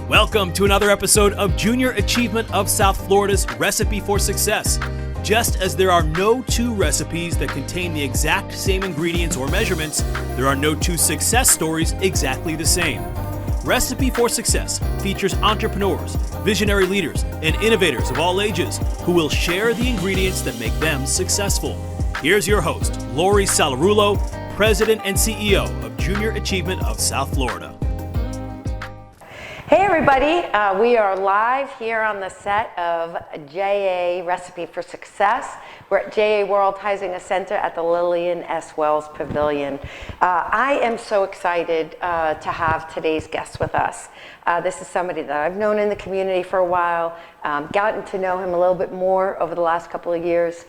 Welcome to another episode of Junior Achievement of South Florida's Recipe for Success. Just as there are no two recipes that contain the exact same ingredients or measurements, there are no two success stories exactly the same. Recipe for Success features entrepreneurs, visionary leaders, and innovators of all ages who will share the ingredients that make them successful. Here's your host, Lori Salarulo, President and CEO of Junior Achievement of South Florida. Hey everybody, we are live here on the set of JA Recipe for Success. We're at JA World Heisinger Center at the Lillian S. Wells Pavilion. I am so excited to have today's guest with us. This is somebody that I've known in the community for a while, gotten to know him a little bit more over the last couple of years,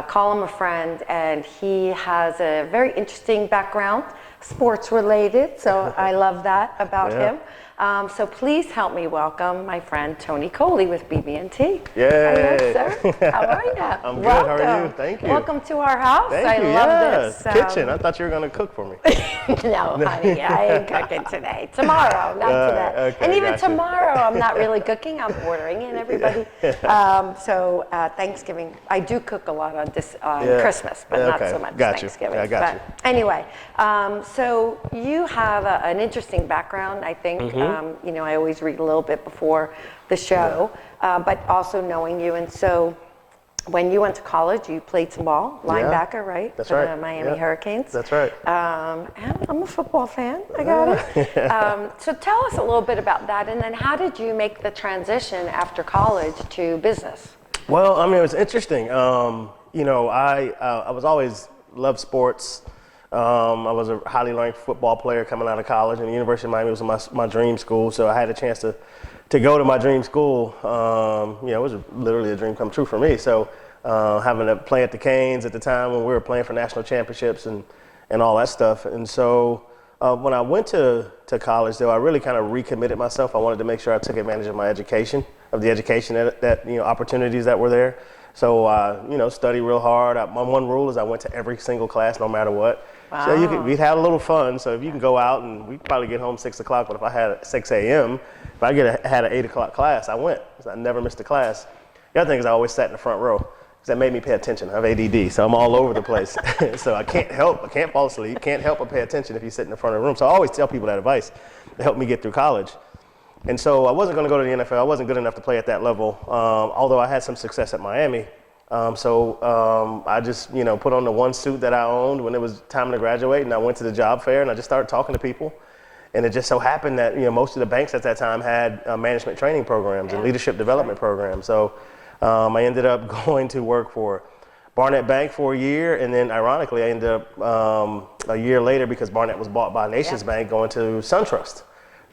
call him a friend, and he has a very interesting background, sports related, so I love that about him. So please help me welcome my friend Tony Coley with BB&T. Yay! Hello, sir. How are you? I'm good. Welcome. How are you? Thank you. Welcome to our house. Thank you. I love this. Kitchen. I thought you were going to cook for me. No, honey, I ain't cooking today. Tomorrow, not today. Okay, and even gotcha. tomorrow, I'm not really cooking. I'm ordering in, everybody. So Thanksgiving, I do cook a lot on Christmas, but not so much Thanksgiving. I got you. Anyway, so you have an interesting background, I think. You know, I always read a little bit before the show, but also knowing you. And so when you went to college, you played some ball, linebacker, right? That's for right. the Miami Hurricanes. That's right. And I'm a football fan. I got it. So tell us a little bit about that. And then how did you make the transition after college to business? Well, I mean, it was interesting. You know, I was always loved sports. I was a highly ranked football player coming out of college, and the University of Miami was my dream school, so I had a chance to go to my dream school. You know, it was literally a dream come true for me. So having to play at the Canes at the time when we were playing for national championships and all that stuff. And so when I went to college, though, I really kind of recommitted myself. I wanted to make sure I took advantage of my education, of the education that you know, opportunities that were there. So, you know, study real hard. My one rule is I went to every single class, no matter what. Wow. So we'd had a little fun. So if you can go out and we'd probably get home 6 o'clock, but if I had 6 a.m., if I had an 8 o'clock class, I went. So I never missed a class. The other thing is I always sat in the front row because that made me pay attention. I have ADD, so I'm all over the place. So I can't fall asleep, can't help but pay attention if you sit in the front of the room. So I always tell people that advice to help me get through college. And so I wasn't going to go to the NFL. I wasn't good enough to play at that level, although I had some success at Miami. I just, you know, put on the one suit that I owned when it was time to graduate, and I went to the job fair and I just started talking to people. And it just so happened that, you know, most of the banks at that time had management training programs and leadership development programs. So I ended up going to work for Barnett Bank for a year, and then ironically I ended up a year later, because Barnett was bought by Nations Bank, going to SunTrust,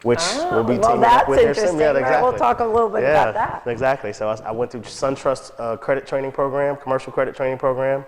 which will be teaming up with their sim. Yeah, exactly. Right, we'll talk a little bit about that. Exactly. So I went through SunTrust credit training program, commercial credit training program.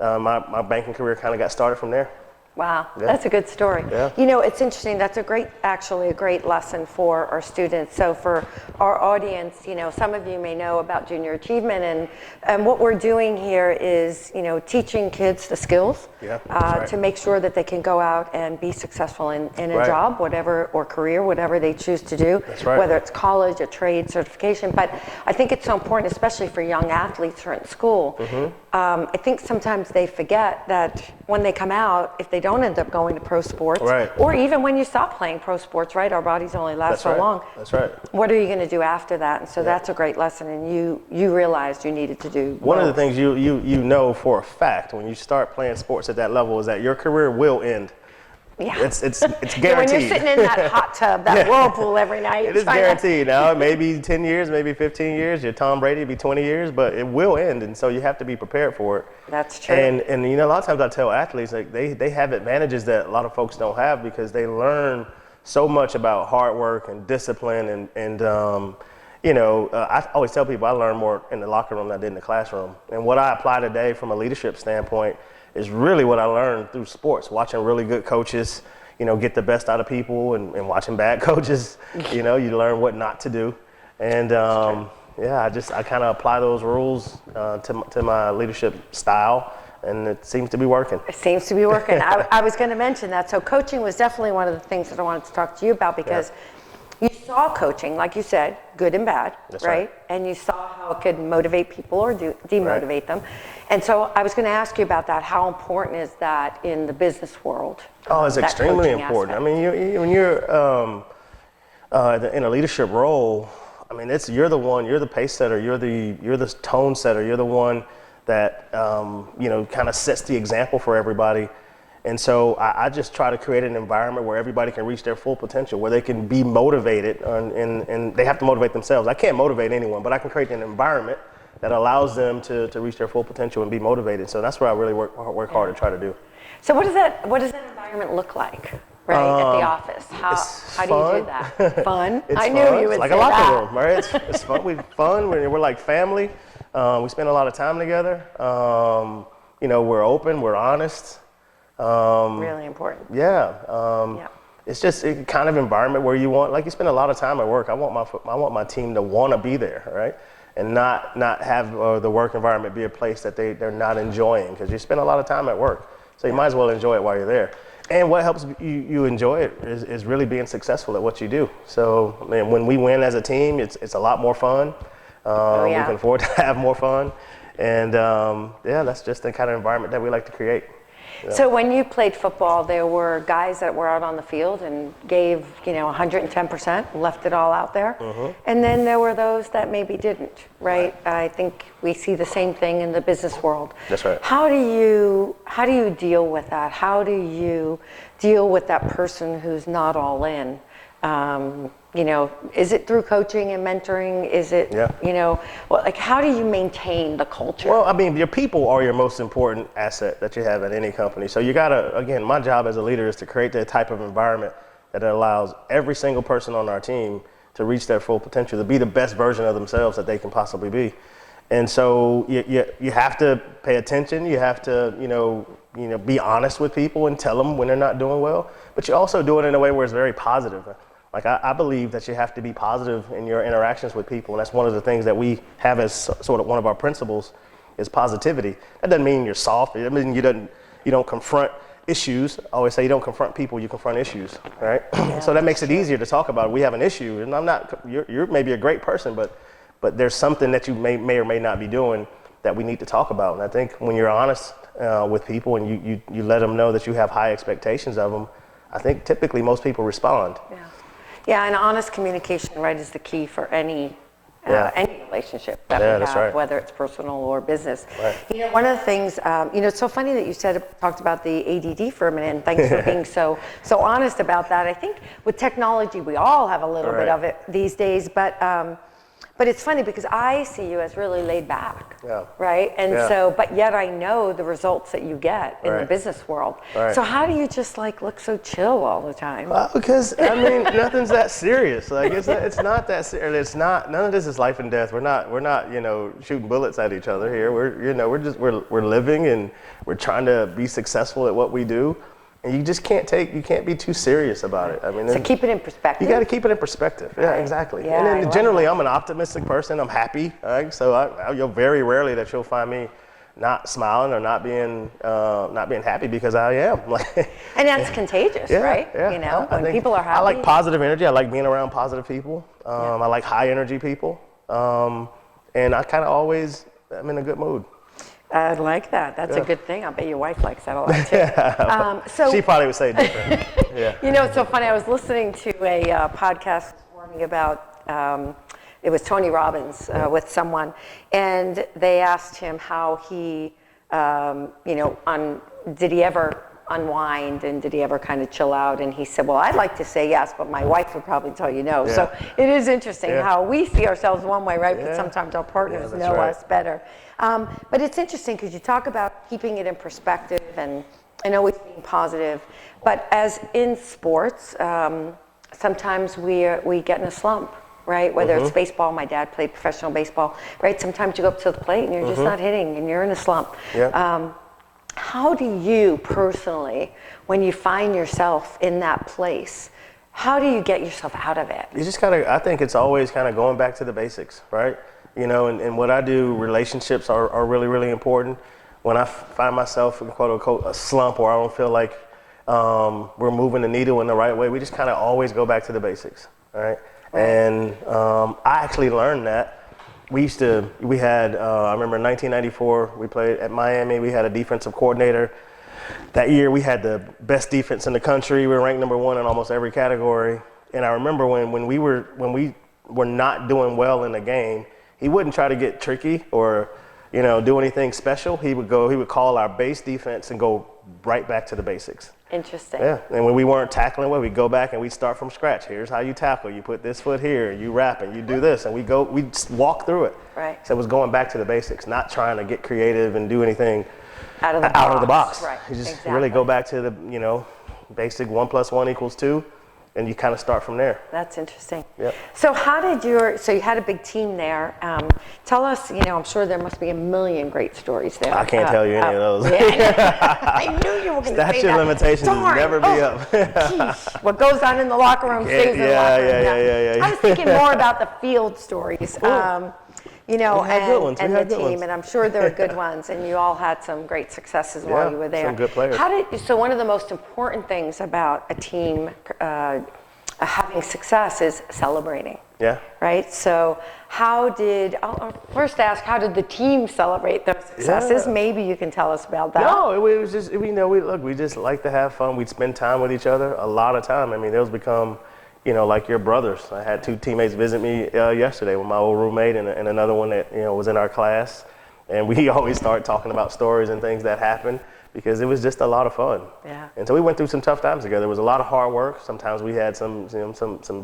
My banking career kind of got started from there. Wow, that's a good story. Yeah. You know, it's interesting. That's actually a great lesson for our students. So for our audience, you know, some of you may know about Junior Achievement, and what we're doing here is, you know, teaching kids the skills to make sure that they can go out and be successful in a job, whatever, or career, whatever they choose to do, whether it's college, a trade, certification. But I think it's so important, especially for young athletes who are in school. I think sometimes they forget that when they come out, if they don't end up going to pro sports, or even when you stop playing pro sports, right? Our bodies only last so long. That's right. What are you going to do after that? And so that's a great lesson, and you realized you needed to do One of the things you know for a fact when you start playing sports at that level is that your career will end. Yeah. It's guaranteed. When you're sitting in that hot tub, that whirlpool every night. It is guaranteed. Now, maybe 10 years, maybe 15 years, your Tom Brady will be 20 years, but it will end, and so you have to be prepared for it. That's true. And you know, a lot of times I tell athletes, like, they have advantages that a lot of folks don't have, because they learn so much about hard work and discipline, and you know, I always tell people I learn more in the locker room than I did in the classroom. And what I apply today from a leadership standpoint is really what I learned through sports, watching really good coaches, you know, get the best out of people, and watching bad coaches, you know, you learn what not to do. And I kind of apply those rules to my leadership style, and it seems to be working. It seems to be working. I was going to mention that. So coaching was definitely one of the things that I wanted to talk to you about, because you saw coaching, like you said, good and bad, That's right? And you saw how it could motivate people or demotivate them. And so I was going to ask you about that. How important is that in the business world? Oh, it's that extremely coaching important. aspect? I mean, when you're in a leadership role, I mean, you're the pace setter, you're the tone setter, you're the one that kind of sets the example for everybody. And so I just try to create an environment where everybody can reach their full potential, where they can be motivated, and they have to motivate themselves. I can't motivate anyone, but I can create an environment that allows them to reach their full potential and be motivated. So that's what I really work hard to try to do. So what does that environment look like, right, at the office? How do you do that? Fun? I knew you would like say a locker that. room, right? It's fun. We're like family. We spend a lot of time together. We're open. We're honest. Really important. Yeah. It's just a kind of environment where you spend a lot of time at work. I want my team to want to be there, right? And not have the work environment be a place that they're not enjoying, because you spend a lot of time at work. So you might as well enjoy it while you're there. And what helps you enjoy it is really being successful at what you do. So when we win as a team, it's a lot more fun. We can afford to have more fun. And that's just the kind of environment that we like to create. Yeah. So when you played football, there were guys that were out on the field and gave 110%, left it all out there. And then there were those that maybe didn't, right? I think we see the same thing in the business world. That's right. How do you deal with that? How do you deal with that person who's not all in? Is it through coaching and mentoring? Is it, how do you maintain the culture? Well, I mean, your people are your most important asset that you have at any company. So you gotta, again, my job as a leader is to create that type of environment that allows every single person on our team to reach their full potential, to be the best version of themselves that they can possibly be. And so you have to pay attention. You have to, be honest with people and tell them when they're not doing well. But you also do it in a way where it's very positive. Like I believe that you have to be positive in your interactions with people, and that's one of the things that we have as sort of one of our principles is positivity. That doesn't mean you're soft. It doesn't mean you don't confront issues. I always say you don't confront people, you confront issues, right? Yeah, so that makes it easier to talk about. We have an issue, and you're maybe a great person, but there's something that you may or may not be doing that we need to talk about. And I think when you're honest with people and you let them know that you have high expectations of them, I think typically most people respond. Yeah, and honest communication, right, is the key for any relationship that we have, right. Whether it's personal or business. Right. One of the things, it's so funny that you talked about the ADD for a minute, and thanks for being so honest about that. I think with technology, we all have a little bit of it these days, but it's funny because I see you as really laid back, right? And so, but yet I know the results that you get in the business world. Right. So how do you just look so chill all the time? Because nothing's that serious. Like it's not that serious. None of this is life and death. We're not shooting bullets at each other here. We're living, and we're trying to be successful at what we do. And you just can't be too serious about it. I mean, so keep it in perspective. You got to keep it in perspective. Yeah, exactly. Yeah, and then generally, I'm an optimistic person. I'm happy. Right? So you'll very rarely that you'll find me not smiling or not being happy, because I am. And that's contagious, right? Yeah. When people are happy. I like positive energy. I like being around positive people. I like high energy people. And I kind of always am in a good mood. I like that. That's a good thing. I bet your wife likes that a lot too. So she probably would say different. It's so funny. I was listening to a podcast this morning about it was Tony Robbins with someone, and they asked him how he, did he ever unwind, and did he ever kind of chill out? And he said, well, I'd like to say yes, but my wife would probably tell you no. So it is interesting how we see ourselves one way, right? But sometimes our partners know us better. But it's interesting because you talk about keeping it in perspective and always being positive. But as in sports, sometimes we get in a slump, right? Whether it's baseball, my dad played professional baseball, right? Sometimes you go up to the plate and you're just not hitting and you're in a slump. How do you personally, when you find yourself in that place, how do you get yourself out of it? You just I think it's always kind of going back to the basics, right? And what I do, relationships are really, really important. When I find myself in quote unquote a slump, or I don't feel like we're moving the needle in the right way, we just kind of always go back to the basics, all right? And I actually learned that. I remember in 1994, we played at Miami. We had a defensive coordinator. That year, we had the best defense in the country. We were ranked number 1 in almost every category. And I remember when we were not doing well in the game, he wouldn't try to get tricky or, do anything special. He would call our base defense and go right back to the basics. Interesting. Yeah, and when we weren't tackling well, we'd go back and we'd start from scratch. Here's how you tackle. You put this foot here, you wrap, and you do this, and we just walk through it. Right. So it was going back to the basics, not trying to get creative and do anything out of the box. Right. You just really go back to the, basic 1 + 1 = 2. And you kind of start from there. That's interesting. Yep. So so you had a big team there. Tell us, I'm sure there must be a million great stories there. I can't tell you any of those. I knew you were going to say that. Statute of limitations will never be up. Geez. What goes on in the locker room stays in the locker room. Yeah. I was thinking more about the field stories. And the team, and I'm sure there are good ones, and you all had some great successes while you were there. Some good players. So one of the most important things about a team having success is celebrating. Yeah. Right? So I'll first ask, how did the team celebrate those successes? Yeah. Maybe you can tell us about that. No, it was just, we just like to have fun. We'd spend time with each other a lot of time. I mean, those become, like your brothers. I had 2 teammates visit me yesterday with my old roommate and another one that, was in our class. And we always start talking about stories and things that happened because it was just a lot of fun. Yeah. And so we went through some tough times together. It was a lot of hard work. Sometimes we had some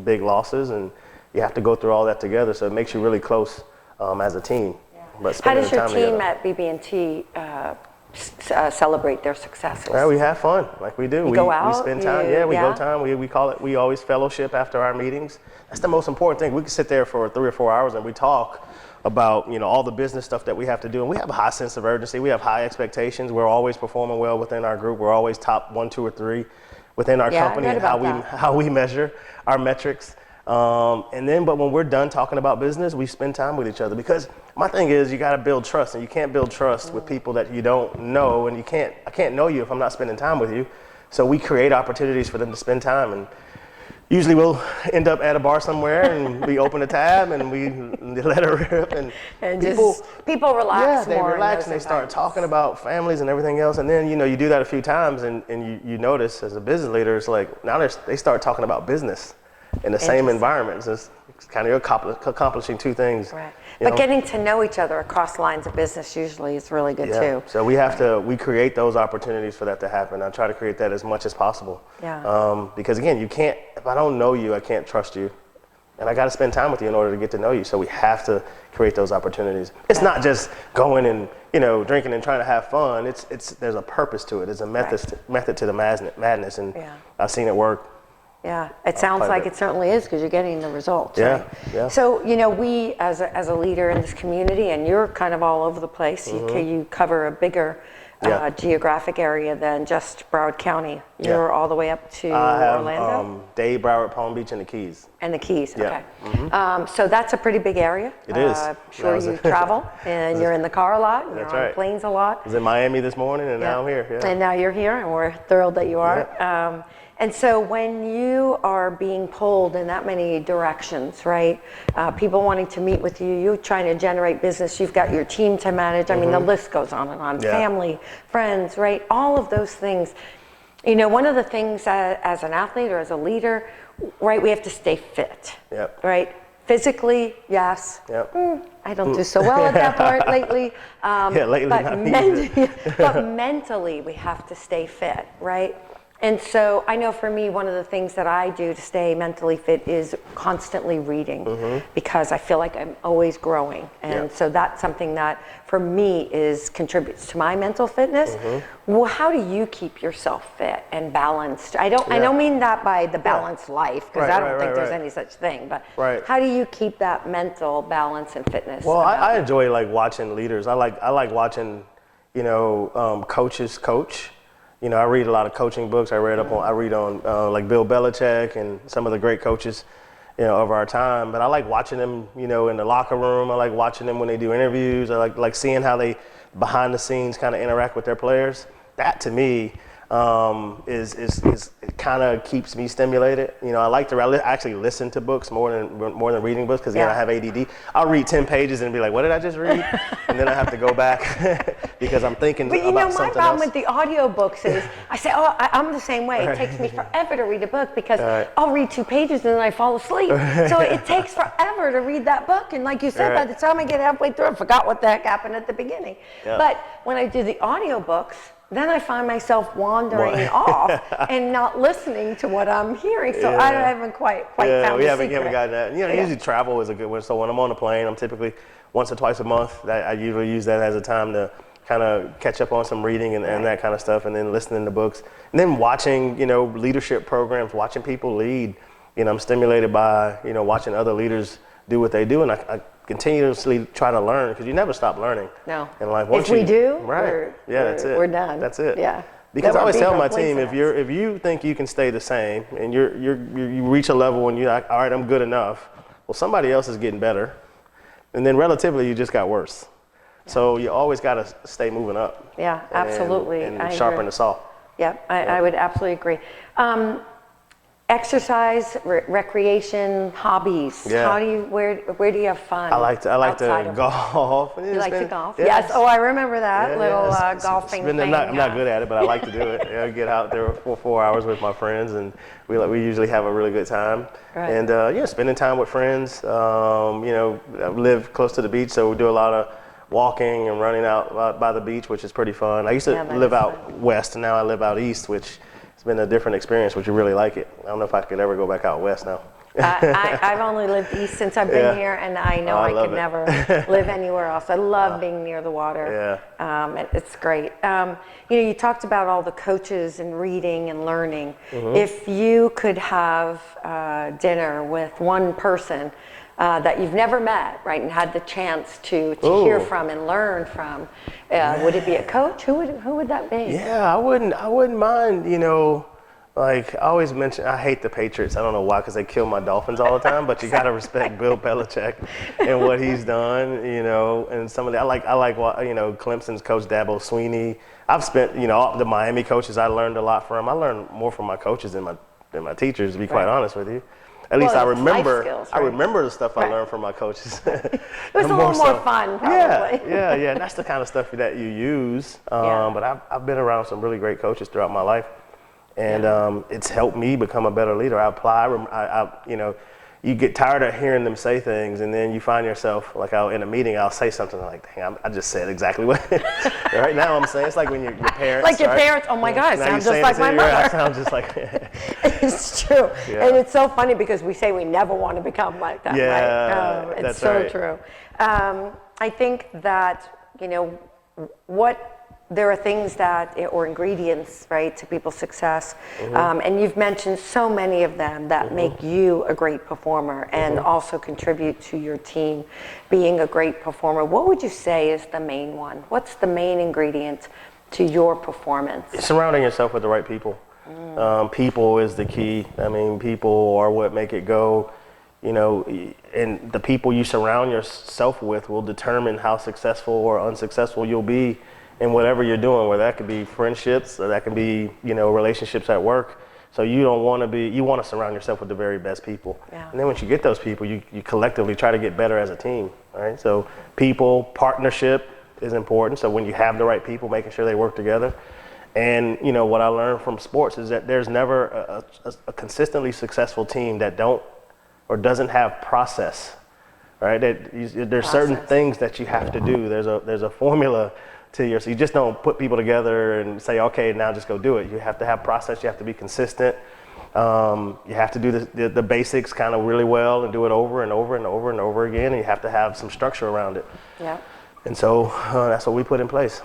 big losses, and you have to go through all that together. So it makes you really close as a team. Yeah. But how does your team together, at BB&T celebrate their successes? Well, we have fun, like we do. We go out? We spend time. We go time. We call it. We always fellowship after our meetings. That's the most important thing. We can sit there for 3 or 4 hours and we talk about all the business stuff that we have to do, and we have a high sense of urgency. We have high expectations. We're always performing well within our group. We're always top 1, 2, or 3 within our company and how we measure our metrics. But when we're done talking about business, we spend time with each other, because my thing is you got to build trust, and you can't build trust with people that you don't know, and I can't know you if I'm not spending time with you. So we create opportunities for them to spend time, and usually we'll end up at a bar somewhere and we open a tab and we let it rip, and people relax more. Yeah, they relax and they start talking about families and everything else, and then you do that a few times and you notice as a business leader, it's like now they start talking about business in the same environment. So it's kind of accomplishing 2 things. Right. But getting to know each other across lines of business usually is really good too. So we create those opportunities for that to happen. I try to create that as much as possible. Yeah. Because again, if I don't know you, I can't trust you. And I got to spend time with you in order to get to know you. So we have to create those opportunities. It's not just going and drinking and trying to have fun. There's a purpose to it. There's a method to the madness, and I've seen it work. Yeah, it sounds like it certainly is, because you're getting the results. Yeah, right? yeah. So, we as a leader in this community, and you're kind of all over the place, you cover a bigger geographic area than just Broward County. You're all the way up to Orlando? Dade, Broward, Palm Beach, and the Keys. And the Keys, Yeah. Okay. So that's a pretty big area. It is. Sure, you travel, and you're in the car a lot, and That's you're on right. planes a lot. I was in Miami this morning, and now I'm here. Yeah. And now you're here, and we're thrilled that you are. Yeah. And so when you are being pulled in that many directions, right? People wanting to meet with you, you trying to generate business, you've got your team to manage. I mean, the list goes on and on. Yeah. Family, friends, right? All of those things. One of the things as an athlete or as a leader, right, we have to stay fit, right? Physically, yes. I don't do so well at that part lately. Lately but, but mentally, we have to stay fit, right? And so I know for me, one of the things that I do to stay mentally fit is constantly reading, because I feel like I'm always growing. And so that's something that for me contributes to my mental fitness. Well, how do you keep yourself fit and balanced? I don't mean that by the balanced life, because I don't think there's any such thing, but how do you keep that mental balance and fitness? Well, I enjoy watching leaders. I like watching, coaches coach. I read a lot of coaching books. I read on like Bill Belichick and some of the great coaches, of our time. But I like watching them, in the locker room. I like watching them when they do interviews. I like seeing how they behind the scenes kind of interact with their players. That to me, is it kind of keeps me stimulated. You know, I like to actually listen to books more than reading books because again, I have ADD. I'll read 10 pages and be like, what did I just read? And then I have to go back because I'm thinking about something else. But you know, my problem with the audiobooks is I say, I'm the same way. It takes me forever to read a book because I'll read 2 pages and then I fall asleep. So it takes forever to read that book. And like you said, by the time I get halfway through, I forgot what the heck happened at the beginning. But when I do the audiobooks, then I find myself wandering off and not listening to what I'm hearing. So I haven't quite found the secret. We haven't gotten that. You know, usually travel is a good one. So when I'm on a plane, I'm typically once or twice a month. I usually use that as a time to kind of catch up on some reading and that kind of stuff, and then listening to books. And then watching, you know, leadership programs, watching people lead. You know, I'm stimulated by, you know, watching other leaders do what they do, and I continuously try to learn because you never stop learning. No. In life. If we do, that's it. We're done. That's it. Yeah. Because I always tell my team, if you think you can stay the same and you reach a level and you're like, all right, I'm good enough. Well, somebody else is getting better, and then relatively you just got worse. So you always got to stay moving up. Yeah, absolutely. And sharpen the saw. Yeah, I would absolutely agree. Exercise, recreation, hobbies. Yeah. Where do you have fun? I like to golf. You like to golf? Yes. Oh, I remember that golfing thing. I'm not good at it, but I like to do it. I get out there for 4 hours with my friends, and we usually have a really good time. Right. And spending time with friends. You know, I live close to the beach, so we do a lot of walking and running out by the beach, which is pretty fun. I used to live out west, and now I live out east, which it's been a different experience, but you really like it. I don't know if I could ever go back out west now. I've only lived east since I've been here, and I know I could never live anywhere else. I love being near the water. Yeah. It's great. You know, you talked about all the coaches and reading and learning. Mm-hmm. If you could have dinner with one person that you've never met, right, and had the chance to hear from and learn from, would it be a coach? Who would that be? Yeah, I wouldn't mind, you know, like I always mention, I hate the Patriots. I don't know why, because they kill my Dolphins all the time, but you got to respect Bill Belichick and what he's done, you know, and some of the, I like, you know, Clemson's coach Dabo Sweeney. I've spent, you know, all the Miami coaches, I learned a lot from. I learned more from my coaches than my teachers, to be quite honest with you. At least I remember. Skills, right? I remember the stuff I learned from my coaches. It was a little more fun, probably. Yeah. And that's the kind of stuff that you use. But I've been around some really great coaches throughout my life, and it's helped me become a better leader. I apply. You know, you get tired of hearing them say things, and then you find yourself, like in a meeting, I'll say something like, dang, I just said exactly what right now I'm saying. It's like when your parents. Like your parents, oh my God, I sound just like my mother. I sound just like. It's true. Yeah. And it's so funny because we say we never want to become like that, right? It's so true. I think that, you know, there are things or ingredients, right, to people's success. Mm-hmm. And you've mentioned so many of them that make you a great performer and also contribute to your team being a great performer. What would you say is the main one? What's the main ingredient to your performance? Surrounding yourself with the right people. People is the key. I mean, people are what make it go. You know, and the people you surround yourself with will determine how successful or unsuccessful you'll be in whatever you're doing, whether that could be friendships or that can be, you know, relationships at work. So you want to surround yourself with the very best people. Yeah. And then once you get those people, you collectively try to get better as a team, right? So people, partnership is important. So when you have the right people, making sure they work together. And, you know, what I learned from sports is that there's never a consistently successful team that doesn't have process, right? There's certain things that you have to do. There's a formula so you just don't put people together and say, okay, now just go do it. You have to have process. You have to be consistent. You have to do the basics kind of really well and do it over and over and over and over again. And you have to have some structure around it. Yeah. And so that's what we put in place.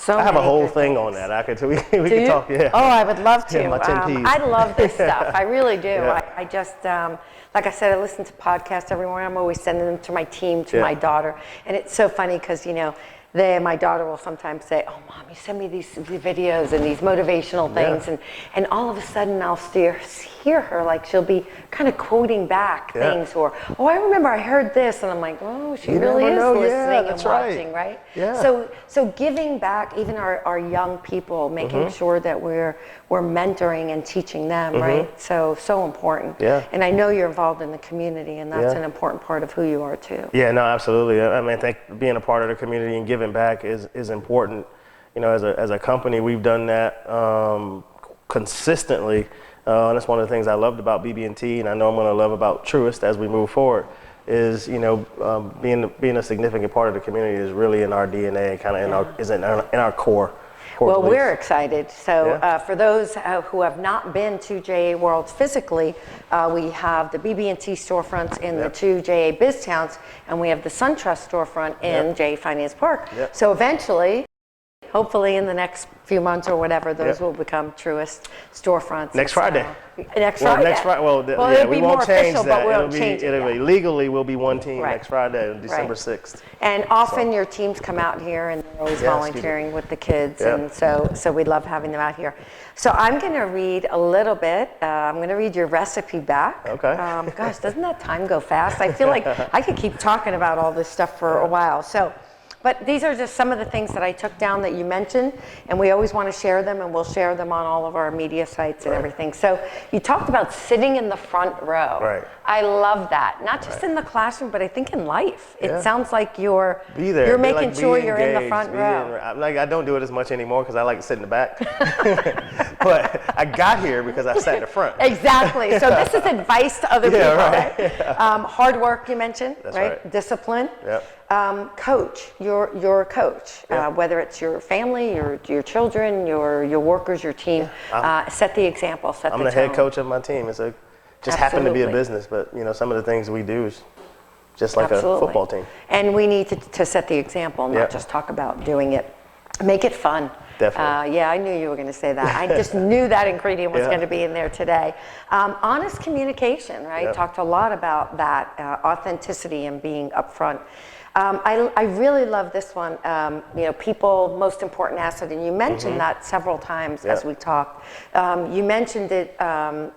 I have a whole thing on that. We could talk. Yeah. Oh, I would love to. Yeah, my 10 Ps. I love this stuff. I really do. Yeah. I just, like I said, I listen to podcasts every morning. I'm always sending them to my team, to my daughter. And it's so funny because, you know, my daughter will sometimes say, "Oh, Mom, you send me these videos and these motivational things," and all of a sudden I'll hear her, like she'll be kind of quoting back things, or, "Oh, I remember I heard this," and I'm like, "Oh, she really is listening and watching, right?" Yeah. So giving back, even our young people, making sure that we're mentoring and teaching them, right? So important. Yeah. And I know you're involved in the community, and that's an important part of who you are too. Yeah, no, absolutely. I mean, I think being a part of the community and giving back is important. You know, as a company, we've done that consistently. And that's one of the things I loved about BB&T, and I know I'm going to love about Truist as we move forward, is, you know, being a significant part of the community is really in our DNA, and kind of in our core. Well, beliefs. we're excited. So for those who have not been to JA Worlds physically, we have the BB&T storefronts in the two JA Biz Towns, and we have the SunTrust storefront in JA Finance Park. So eventually, hopefully in the next few months or whatever, those will become Truist storefronts. Next Friday. Next Friday. Next Friday. Well, we won't change that. It'll be legally, we'll be one team next Friday, December 6th. And often your teams come out here and they're always volunteering with the kids, and so we love having them out here. So I'm going to read a little bit. I'm going to read your recipe back. Okay. Gosh, doesn't that time go fast? I feel like I could keep talking about all this stuff for a while. But these are just some of the things that I took down that you mentioned, and we always want to share them, and we'll share them on all of our media sites and everything. So you talked about sitting in the front row. Right. I love that. Not just in the classroom, but I think in life. It sounds like you're making sure you're in the front row. I don't do it as much anymore because I like to sit in the back. But I got here because I sat in the front. Exactly. So this is advice to other people, right? Hard work, you mentioned, right? Discipline. Coach, your coach, whether it's your family, your children, your workers, your team, set the example, set the tone. I'm the head coach of my team. It's just happened to be a business, but you know, some of the things we do is just like a football team. And we need to set the example, not just talk about doing it. Make it fun. Definitely. I knew you were going to say that. I just knew that ingredient was going to be in there today. Honest communication, right? Talked a lot about that, authenticity and being upfront. I really love this one. You know, people, most important asset, and you mentioned that several times as we talked. You mentioned it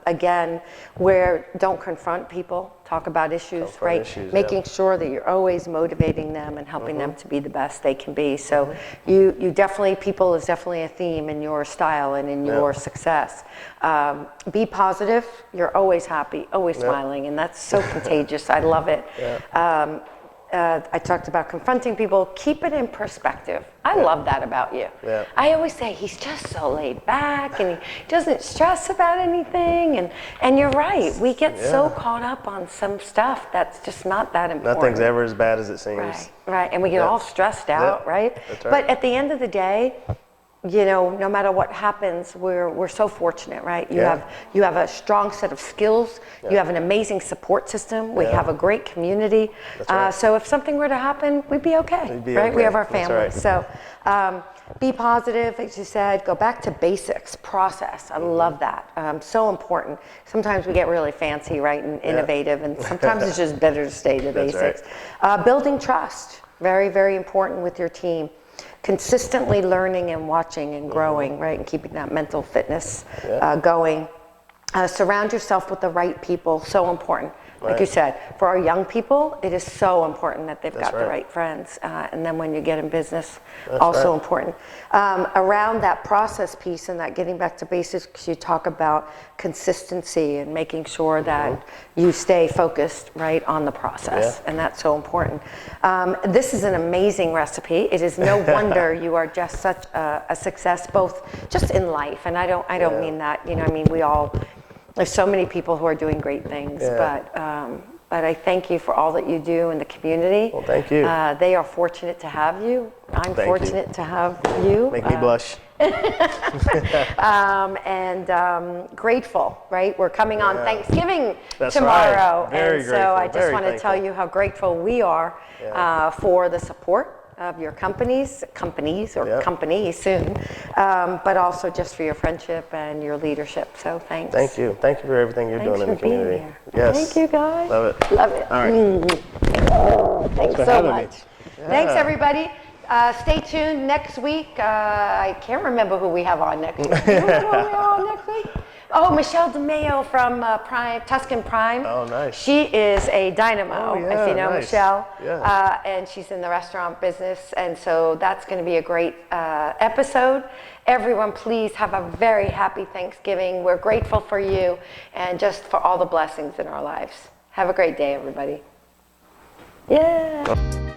again, where don't confront people, talk about issues, right? Making sure that you're always motivating them and helping them to be the best they can be. So you definitely, people is definitely a theme in your style and in your success. Be positive. You're always happy, always smiling, and that's so contagious. I love it. I talked about confronting people. Keep it in perspective. I love that about you. I always say he's just so laid back and he doesn't stress about anything. And you're right. We get so caught up on some stuff that's just not that important. Nothing's ever as bad as it seems. Right. And we get all stressed out, right? That's right? But at the end of the day, you know, no matter what happens, we're so fortunate, right? You have a strong set of skills. You have an amazing support system. We have a great community. So if something were to happen, we'd be okay, right? We have our families. So be positive, as you said. Go back to basics, process. I love that. So important. Sometimes we get really fancy, right, and innovative, and sometimes it's just better to stay to basics. Building trust, very, very important with your team. Consistently learning and watching and growing, right, and keeping that mental fitness going. Surround yourself with the right people, so important. Like you said, for our young people, it is so important that they've got the right friends. And then when you get in business, also important. Around that process piece and that getting back to basics, you talk about consistency and making sure that you stay focused, right, on the process. And that's so important. This is an amazing recipe. It is no wonder you are just such a success, both just in life. And I don't mean that, you know, I mean, there's so many people who are doing great things, but I thank you for all that you do in the community. Well, thank you. They are fortunate to have you. I'm fortunate to have you. Make me blush. Grateful, right? We're coming on Thanksgiving That's tomorrow. Right. Very and grateful. So I just want to tell you how grateful we are for the support of your company soon, but also just for your friendship and your leadership. So thanks. Thank you. Thank you for everything you're doing in the community. Here. Yes. Thank you, guys. Love it. Love it. All right. Thanks so much. Thanks, everybody. Stay tuned next week. I can't remember who we have on next week. Do you remember who we have on next week? Oh, Michelle DeMeo from Tuscan Prime. Oh, nice. She is a dynamo, Oh, yeah, if you know nice. Michelle. Yeah. And she's in the restaurant business. And so that's going to be a great episode. Everyone, please have a very happy Thanksgiving. We're grateful for you and just for all the blessings in our lives. Have a great day, everybody. Yeah.